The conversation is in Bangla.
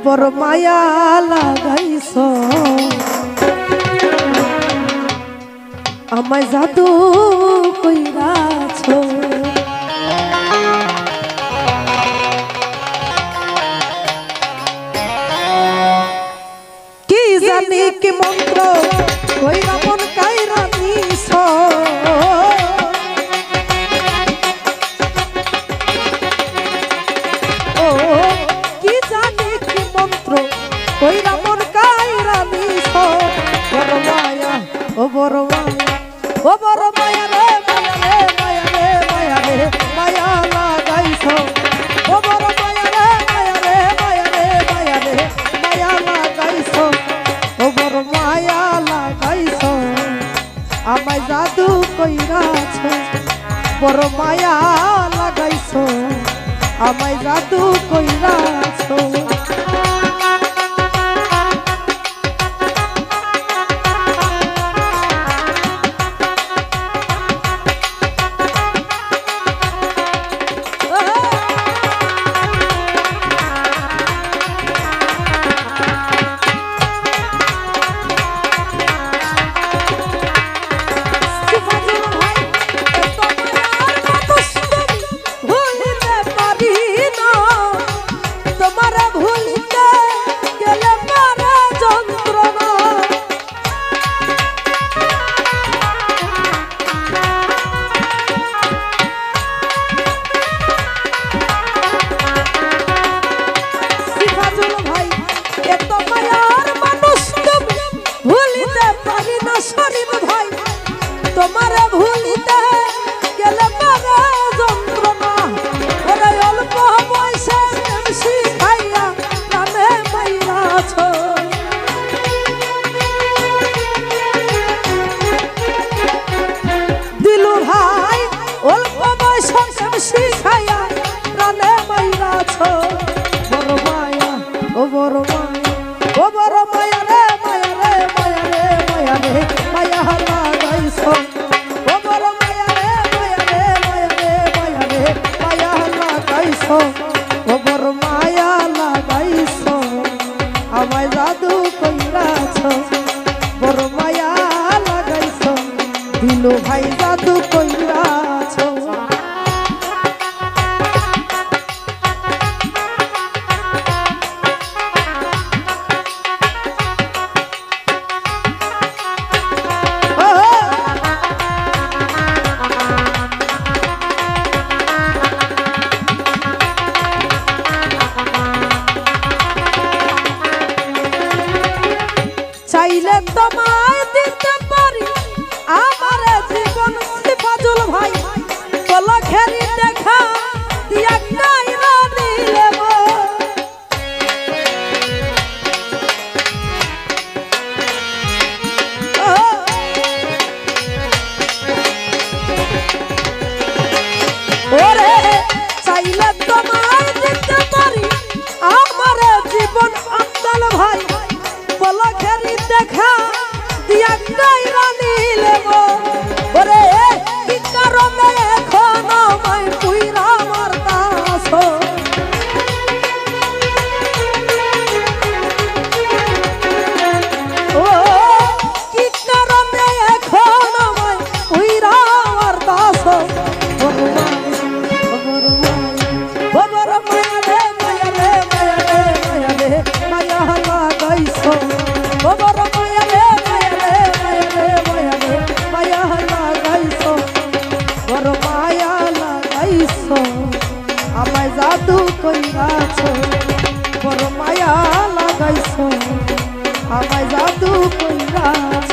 বড় মায়া লাগাইছো আমায় জাদু কইরাছো কি জানি কি মন্ত্র কইরা মন কাইরা নিছো ও কি জানি কি মন্ত্র কইরা মন কাইরা নিছো বড় মায়া ও বড় মায়া ও বড় মায়া রে মায়া রে মায়া রে মায়া রে মায়া লাগাইছো ও বড় মায়া রে মায়া রে মায়া রে মায়া লাগাইছো ও বড় মায়া লাগাইছো আমায় জাদু কইরাছো বড় মায়া লাগাইছো আমায় জাদু কইরাছো তোমার ভুলিতে গেলে পারে যন্ত্রণা ওরে অল্প বয়সে শিখাইয়া প্রাণে মাইরাছো দিলু ভাই অল্প বয়সে শিখাইয়া প্রাণে মাইরাছো বড় মায়া ও বড় মায়া ও বড় মায়া রে মায়া রে মায়া রে মায়া রে মায়া লাগাইছো ও বড় মায়া রে মায়া রে মায়া রে মায়া রে মায়া লাগাইছো ও বড় মায়া লাগাইছো আমায় জাদু কইরাছো বড় মায়া লাগাইছো দিলু ভাই জাদু কইরাছো চাইলে তোমায় দিতে পারি আমার জীবন সিফাজুল ভাই বলো খেরি দেখা দিয়া কাইরা দিলে ওরে চাইলে তোমায় দিতে পারি আমার জীবন আব্দুল ভাই বলো খেরি দেখা দিয়া কাইরা নিলে ওরে কি কারণে এখন আমায় পুইরা মারতাছো ও কি কারণে এখন আমায় পুইরা মারতাছো বড় মায়া রে মায়া রে মায়া রে মায়া রে মায়া লাগাইছো ও বড় মায়া রে মায়া রে মায়া রে মায়া রে মায়া লাগাইছো বড় মায়া লাগাইছো আমায় জাদু কইরাছো বড় মায়া লাগাইছো আমায় জাদু কইরাছো